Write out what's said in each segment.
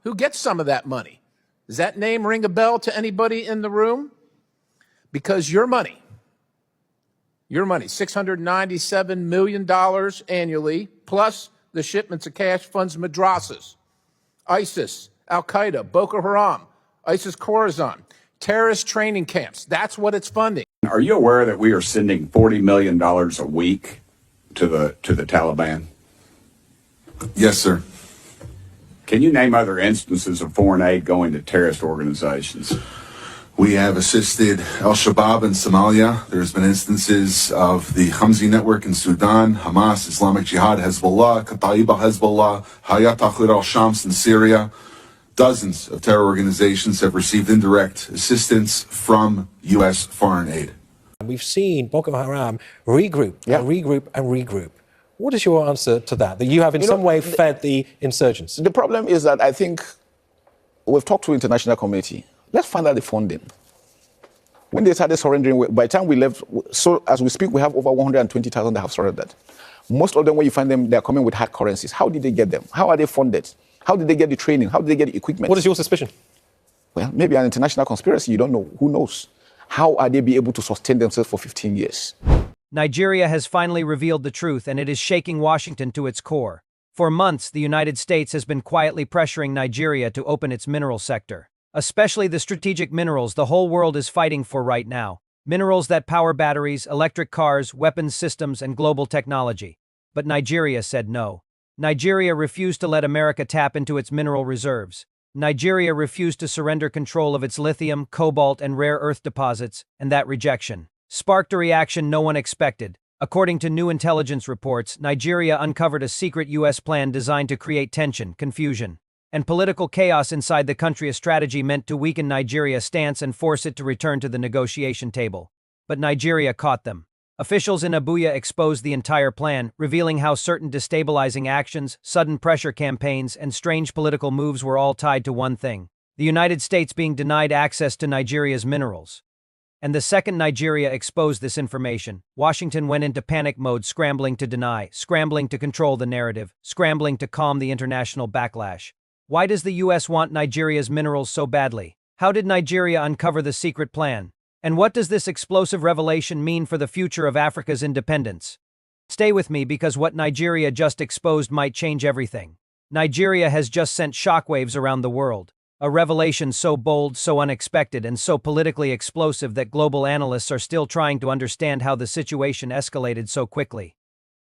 Who gets some of that money? Does that name ring a bell to anybody in the room? Because your money, $697 million annually, plus the shipments of cash funds madrasas, ISIS, Al-Qaeda, Boko Haram, ISIS Khorasan, terrorist training camps. That's what it's funding. Are you aware that we are sending $40 million a week to the Taliban? Yes, sir. Can you name other instances of foreign aid going to terrorist organizations? We have assisted al-Shabaab in Somalia. There's been instances of the Hamzi network in Sudan, Hamas, Islamic Jihad, Hezbollah, Kata'iba Hezbollah, Hayat Tahrir al-Shams in Syria. Dozens of terror organizations have received indirect assistance from U.S. foreign aid. We've seen Boko Haram regroup and regroup and regroup. What is your answer to that? That you have in some way fed the insurgents? The problem is that I think we've talked to the international community. Let's find out the funding. When they started surrendering, by the time we left, so as we speak, we have over 120,000 that have surrendered. Most of them, when you find them, they're coming with hard currencies. How did they get them? How are they funded? How did they get the training? How did they get the equipment? What is your suspicion? Well, maybe an international conspiracy. You don't know. Who knows? How are they be able to sustain themselves for 15 years? Nigeria has finally revealed the truth, and it is shaking Washington to its core. For months, the United States has been quietly pressuring Nigeria to open its mineral sector, especially the strategic minerals the whole world is fighting for right now. Minerals that power batteries, electric cars, weapons systems, and global technology. But Nigeria said no. Nigeria refused to let America tap into its mineral reserves. Nigeria refused to surrender control of its lithium, cobalt, and rare earth deposits, and that rejection sparked a reaction no one expected. According to new intelligence reports, Nigeria uncovered a secret U.S. plan designed to create tension, confusion, and political chaos inside the country, a strategy meant to weaken Nigeria's stance and force it to return to the negotiation table. But Nigeria caught them. Officials in Abuja exposed the entire plan, revealing how certain destabilizing actions, sudden pressure campaigns, and strange political moves were all tied to one thing: the United States being denied access to Nigeria's minerals. And the second Nigeria exposed this information, Washington went into panic mode, scrambling to deny, scrambling to control the narrative, scrambling to calm the international backlash. Why does the U.S. want Nigeria's minerals so badly? How did Nigeria uncover the secret plan? And what does this explosive revelation mean for the future of Africa's independence? Stay with me, because what Nigeria just exposed might change everything. Nigeria has just sent shockwaves around the world. A revelation so bold, so unexpected, and so politically explosive that global analysts are still trying to understand how the situation escalated so quickly.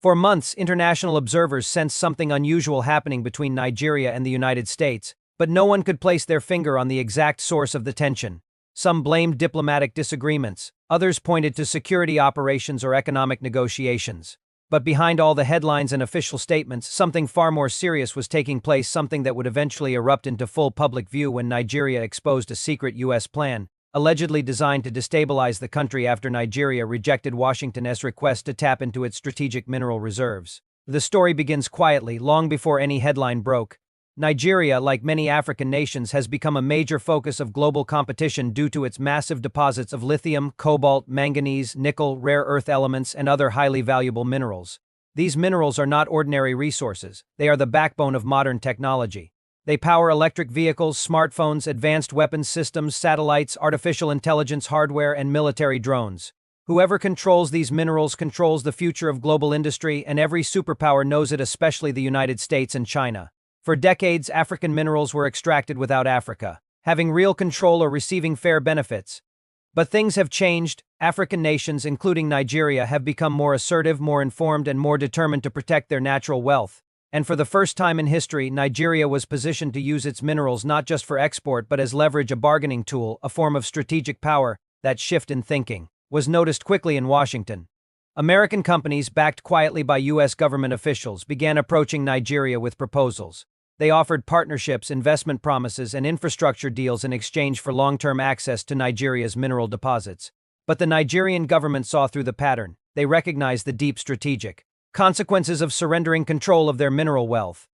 For months, international observers sensed something unusual happening between Nigeria and the United States, but no one could place their finger on the exact source of the tension. Some blamed diplomatic disagreements, others pointed to security operations or economic negotiations. But behind all the headlines and official statements, something far more serious was taking place, something that would eventually erupt into full public view when Nigeria exposed a secret U.S. plan, allegedly designed to destabilize the country after Nigeria rejected Washington's request to tap into its strategic mineral reserves. The story begins quietly, long before any headline broke. Nigeria, like many African nations, has become a major focus of global competition due to its massive deposits of lithium, cobalt, manganese, nickel, rare earth elements, and other highly valuable minerals. These minerals are not ordinary resources. They are the backbone of modern technology. They power electric vehicles, smartphones, advanced weapons systems, satellites, artificial intelligence hardware, and military drones. Whoever controls these minerals controls the future of global industry, and every superpower knows it, especially the United States and China. For decades, African minerals were extracted without Africa having real control or receiving fair benefits. But things have changed. African nations, including Nigeria, have become more assertive, more informed, and more determined to protect their natural wealth. And for the first time in history, Nigeria was positioned to use its minerals not just for export but as leverage, a bargaining tool, a form of strategic power. That shift in thinking was noticed quickly in Washington. American companies, backed quietly by U.S. government officials, began approaching Nigeria with proposals. They offered partnerships, investment promises, and infrastructure deals in exchange for long-term access to Nigeria's mineral deposits. But the Nigerian government saw through the pattern. They recognized the deep strategic consequences of surrendering control of their mineral wealth.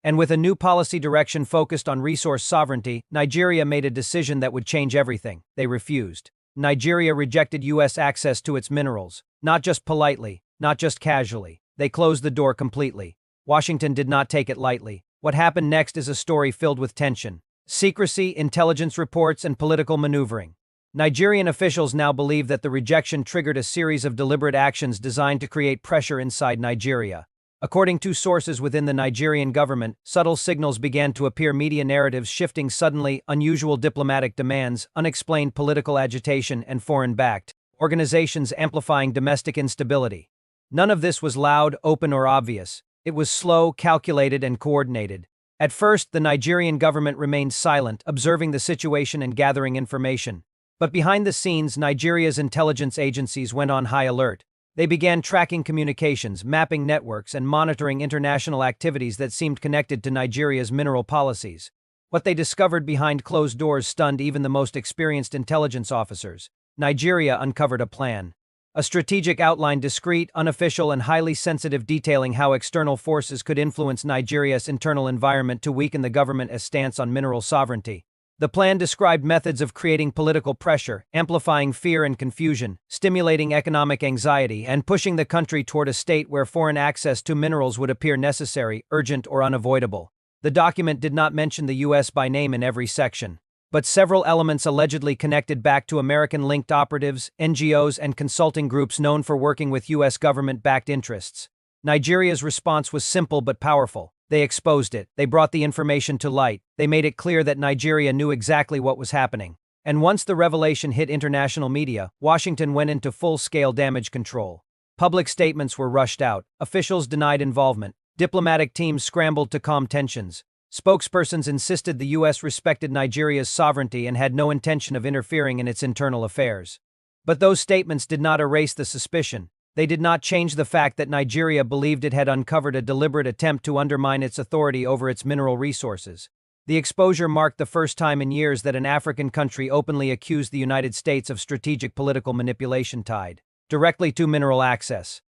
And with a new policy direction focused on resource sovereignty, Nigeria made a decision that would change everything. They refused. Nigeria rejected U.S. access to its minerals, not just politely, not just casually. They closed the door completely. Washington did not take it lightly. What happened next is a story filled with tension, secrecy, intelligence reports, and political maneuvering. Nigerian officials now believe that the rejection triggered a series of deliberate actions designed to create pressure inside Nigeria. According to sources within the Nigerian government, subtle signals began to appear, media narratives shifting suddenly, unusual diplomatic demands, unexplained political agitation, and foreign-backed organizations amplifying domestic instability. None of this was loud, open, or obvious. It was slow, calculated, and coordinated. At first, the Nigerian government remained silent, observing the situation and gathering information. But behind the scenes, Nigeria's intelligence agencies went on high alert. They began tracking communications, mapping networks, and monitoring international activities that seemed connected to Nigeria's mineral policies. What they discovered behind closed doors stunned even the most experienced intelligence officers. Nigeria uncovered a plan. A strategic outline, discreet, unofficial, and highly sensitive, detailing how external forces could influence Nigeria's internal environment to weaken the government's stance on mineral sovereignty. The plan described methods of creating political pressure, amplifying fear and confusion, stimulating economic anxiety, and pushing the country toward a state where foreign access to minerals would appear necessary, urgent, or unavoidable. The document did not mention the U.S. by name in every section, but several elements allegedly connected back to American-linked operatives, NGOs, and consulting groups known for working with U.S. government-backed interests. Nigeria's response was simple but powerful. They exposed it. They brought the information to light. They made it clear that Nigeria knew exactly what was happening. And once the revelation hit international media, Washington went into full-scale damage control. Public statements were rushed out. Officials denied involvement. Diplomatic teams scrambled to calm tensions. Spokespersons insisted the U.S. respected Nigeria's sovereignty and had no intention of interfering in its internal affairs. But those statements did not erase the suspicion. They did not change the fact that Nigeria believed it had uncovered a deliberate attempt to undermine its authority over its mineral resources. The exposure marked the first time in years that an African country openly accused the United States of strategic political manipulation tied directly to mineral access.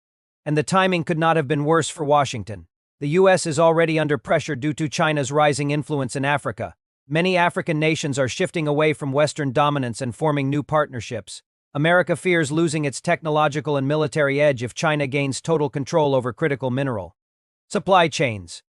And the timing could not have been worse for Washington. The U.S. is already under pressure due to China's rising influence in Africa. Many African nations are shifting away from Western dominance and forming new partnerships. America fears losing its technological and military edge if China gains total control over critical mineral supply chains.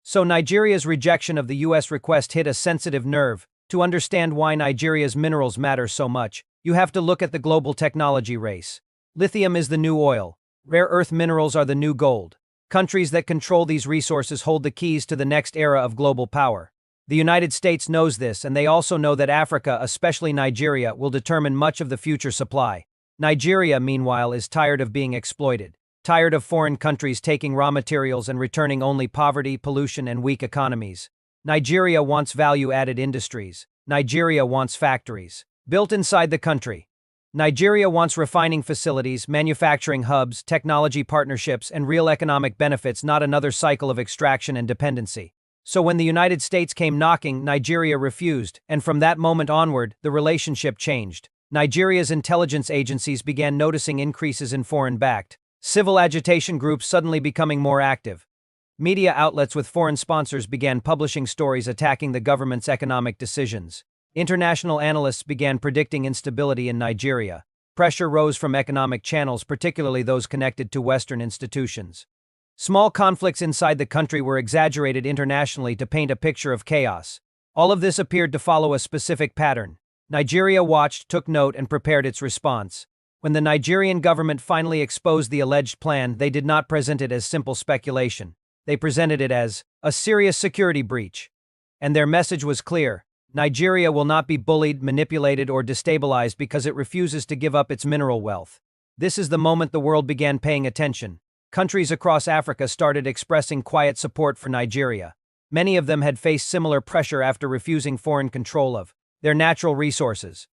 So Nigeria's rejection of the U.S. request hit a sensitive nerve. To understand why Nigeria's minerals matter so much, you have to look at the global technology race. Lithium is the new oil. Rare earth minerals are the new gold. Countries that control these resources hold the keys to the next era of global power. The United States knows this, and they also know that Africa, especially Nigeria, will determine much of the future supply. Nigeria, meanwhile, is tired of being exploited, tired of foreign countries taking raw materials and returning only poverty, pollution, and weak economies. Nigeria wants value-added industries. Nigeria wants factories built inside the country. Nigeria wants refining facilities, manufacturing hubs, technology partnerships, and real economic benefits, not another cycle of extraction and dependency. So when the United States came knocking, Nigeria refused, and from that moment onward, the relationship changed. Nigeria's intelligence agencies began noticing increases in foreign-backed civil agitation groups suddenly becoming more active. Media outlets with foreign sponsors began publishing stories attacking the government's economic decisions. International analysts began predicting instability in Nigeria. Pressure rose from economic channels, particularly those connected to Western institutions. Small conflicts inside the country were exaggerated internationally to paint a picture of chaos. All of this appeared to follow a specific pattern. Nigeria watched, took note, and prepared its response. When the Nigerian government finally exposed the alleged plan, they did not present it as simple speculation. They presented it as a serious security breach. And their message was clear. Nigeria will not be bullied, manipulated, or destabilized because it refuses to give up its mineral wealth. This is the moment the world began paying attention. Countries across Africa started expressing quiet support for Nigeria. Many of them had faced similar pressure after refusing foreign control of their natural resources.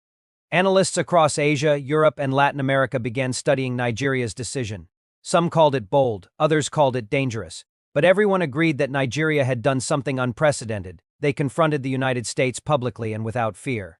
Analysts across Asia, Europe, and Latin America began studying Nigeria's decision. Some called it bold, others called it dangerous. But everyone agreed that Nigeria had done something unprecedented. They confronted the United States publicly and without fear.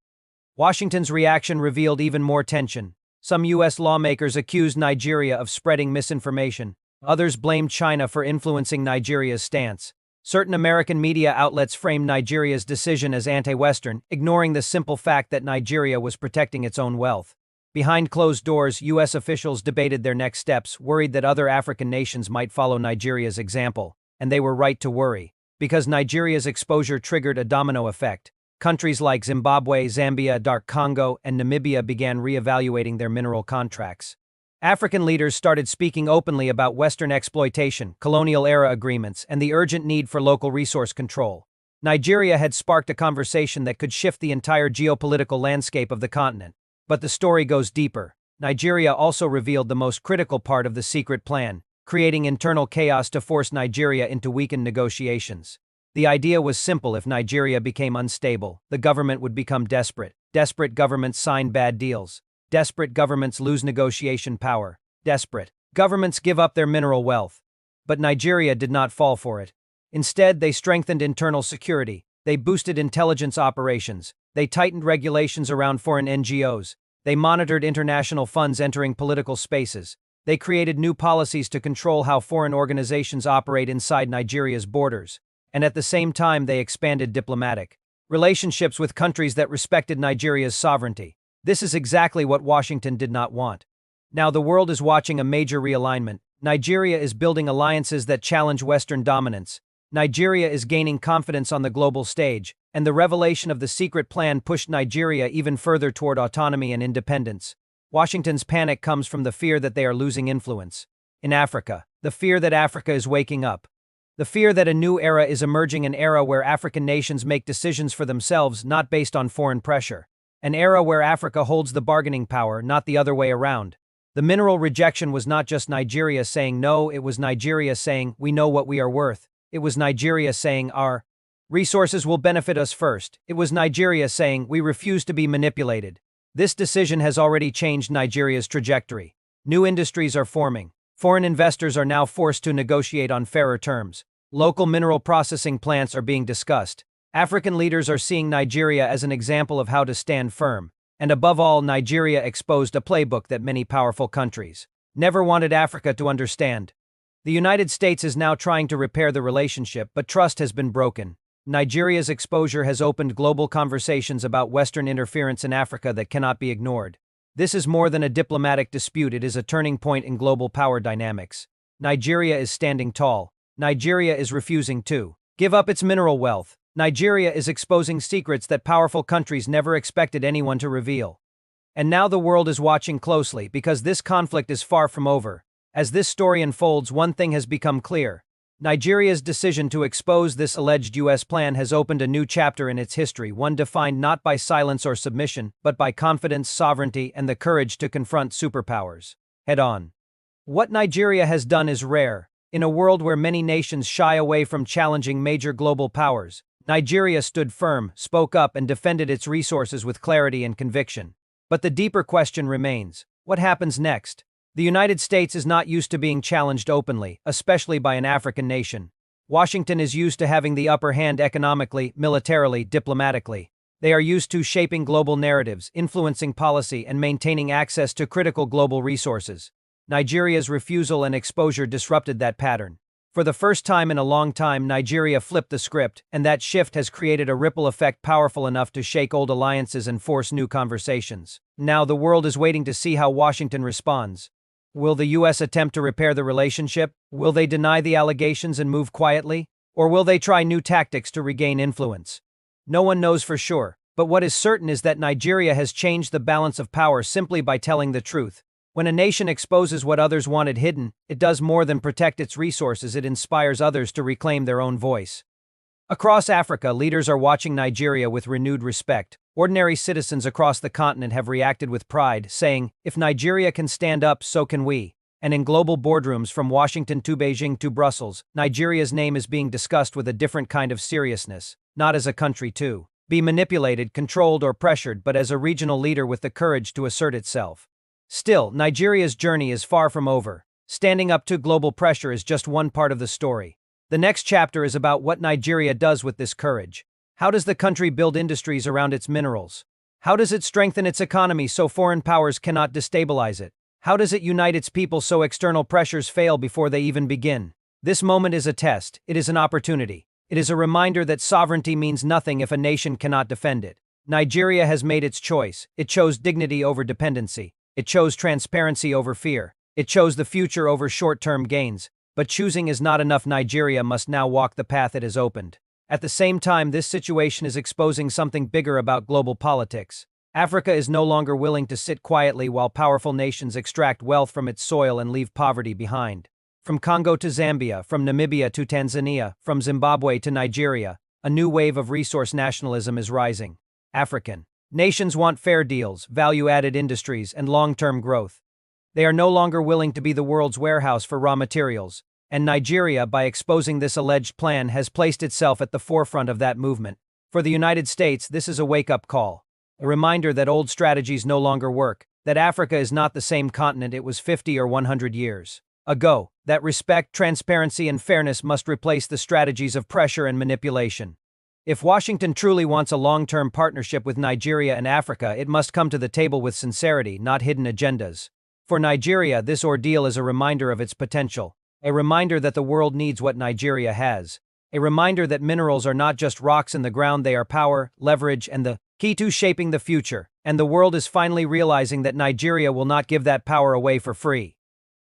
Washington's reaction revealed even more tension. Some U.S. lawmakers accused Nigeria of spreading misinformation. Others blamed China for influencing Nigeria's stance. Certain American media outlets framed Nigeria's decision as anti-Western, ignoring the simple fact that Nigeria was protecting its own wealth. Behind closed doors, U.S. officials debated their next steps, worried that other African nations might follow Nigeria's example, and they were right to worry. Because Nigeria's exposure triggered a domino effect. Countries like Zimbabwe, Zambia, Dark Congo, and Namibia began reevaluating their mineral contracts. African leaders started speaking openly about Western exploitation, colonial-era agreements, and the urgent need for local resource control. Nigeria had sparked a conversation that could shift the entire geopolitical landscape of the continent. But the story goes deeper. Nigeria also revealed the most critical part of the secret plan, creating internal chaos to force Nigeria into weakened negotiations. The idea was simple: if Nigeria became unstable, the government would become desperate. Desperate governments sign bad deals. Desperate governments lose negotiation power. Desperate governments give up their mineral wealth. But Nigeria did not fall for it. Instead, they strengthened internal security. They boosted intelligence operations. They tightened regulations around foreign NGOs. They monitored international funds entering political spaces. They created new policies to control how foreign organizations operate inside Nigeria's borders. And at the same time, they expanded diplomatic relationships with countries that respected Nigeria's sovereignty. This is exactly what Washington did not want. Now the world is watching a major realignment. Nigeria is building alliances that challenge Western dominance. Nigeria is gaining confidence on the global stage, and the revelation of the secret plan pushed Nigeria even further toward autonomy and independence. Washington's panic comes from the fear that they are losing influence. In Africa, the fear that Africa is waking up. The fear that a new era is emerging, an era where African nations make decisions for themselves, not based on foreign pressure. An era where Africa holds the bargaining power, not the other way around. The mineral rejection was not just Nigeria saying no, it was Nigeria saying, we know what we are worth. It was Nigeria saying, our resources will benefit us first. It was Nigeria saying, we refuse to be manipulated. This decision has already changed Nigeria's trajectory. New industries are forming. Foreign investors are now forced to negotiate on fairer terms. Local mineral processing plants are being discussed. African leaders are seeing Nigeria as an example of how to stand firm. And above all, Nigeria exposed a playbook that many powerful countries never wanted Africa to understand. The United States is now trying to repair the relationship, but trust has been broken. Nigeria's exposure has opened global conversations about Western interference in Africa that cannot be ignored. This is more than a diplomatic dispute, it is a turning point in global power dynamics. Nigeria is standing tall. Nigeria is refusing to give up its mineral wealth. Nigeria is exposing secrets that powerful countries never expected anyone to reveal. And now the world is watching closely because this conflict is far from over. As this story unfolds, one thing has become clear. Nigeria's decision to expose this alleged U.S. plan has opened a new chapter in its history, one defined not by silence or submission, but by confidence, sovereignty, and the courage to confront superpowers head-on. What Nigeria has done is rare. In a world where many nations shy away from challenging major global powers, Nigeria stood firm, spoke up, and defended its resources with clarity and conviction. But the deeper question remains: what happens next? The United States is not used to being challenged openly, especially by an African nation. Washington is used to having the upper hand economically, militarily, diplomatically. They are used to shaping global narratives, influencing policy, and maintaining access to critical global resources. Nigeria's refusal and exposure disrupted that pattern. For the first time in a long time, Nigeria flipped the script, and that shift has created a ripple effect powerful enough to shake old alliances and force new conversations. Now the world is waiting to see how Washington responds. Will the U.S. attempt to repair the relationship? Will they deny the allegations and move quietly? Or will they try new tactics to regain influence? No one knows for sure, but what is certain is that Nigeria has changed the balance of power simply by telling the truth. When a nation exposes what others wanted hidden, it does more than protect its resources, it inspires others to reclaim their own voice. Across Africa, leaders are watching Nigeria with renewed respect. Ordinary citizens across the continent have reacted with pride, saying, if Nigeria can stand up, so can we. And in global boardrooms from Washington to Beijing to Brussels, Nigeria's name is being discussed with a different kind of seriousness, not as a country to be manipulated, controlled, or pressured, but as a regional leader with the courage to assert itself. Still, Nigeria's journey is far from over. Standing up to global pressure is just one part of the story. The next chapter is about what Nigeria does with this courage. How does the country build industries around its minerals? How does it strengthen its economy so foreign powers cannot destabilize it? How does it unite its people so external pressures fail before they even begin? This moment is a test. It is an opportunity. It is a reminder that sovereignty means nothing if a nation cannot defend it. Nigeria has made its choice. It chose dignity over dependency. It chose transparency over fear. It chose the future over short-term gains. But choosing is not enough. Nigeria must now walk the path it has opened. At the same time, this situation is exposing something bigger about global politics. Africa is no longer willing to sit quietly while powerful nations extract wealth from its soil and leave poverty behind. From Congo to Zambia, from Namibia to Tanzania, from Zimbabwe to Nigeria, a new wave of resource nationalism is rising. African nations want fair deals, value-added industries, and long-term growth. They are no longer willing to be the world's warehouse for raw materials, and Nigeria, by exposing this alleged plan, has placed itself at the forefront of that movement. For the United States, this is a wake-up call. A reminder that old strategies no longer work, that Africa is not the same continent it was 50 or 100 years ago, that respect, transparency, and fairness must replace the strategies of pressure and manipulation. If Washington truly wants a long-term partnership with Nigeria and Africa, it must come to the table with sincerity, not hidden agendas. For Nigeria, this ordeal is a reminder of its potential, a reminder that the world needs what Nigeria has, a reminder that minerals are not just rocks in the ground, they are power, leverage, and the key to shaping the future, and the world is finally realizing that Nigeria will not give that power away for free.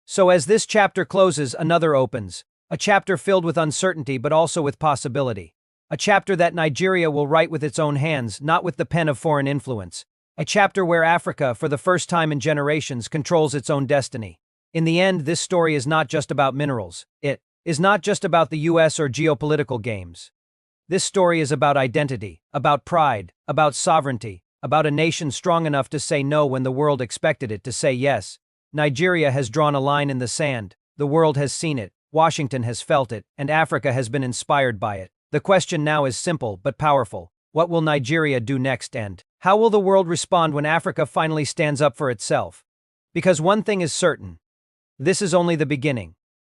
So as this chapter closes, another opens, a chapter filled with uncertainty but also with possibility, a chapter that Nigeria will write with its own hands, not with the pen of foreign influence, a chapter where Africa, for the first time in generations, controls its own destiny. In the end, this story is not just about minerals. It is not just about the US or geopolitical games. This story is about identity, about pride, about sovereignty, about a nation strong enough to say no when the world expected it to say yes. Nigeria has drawn a line in the sand. The world has seen it, Washington has felt it, and Africa has been inspired by it. The question now is simple but powerful. What will Nigeria do next, and how will the world respond when Africa finally stands up for itself? Because one thing is certain. This is only the beginning.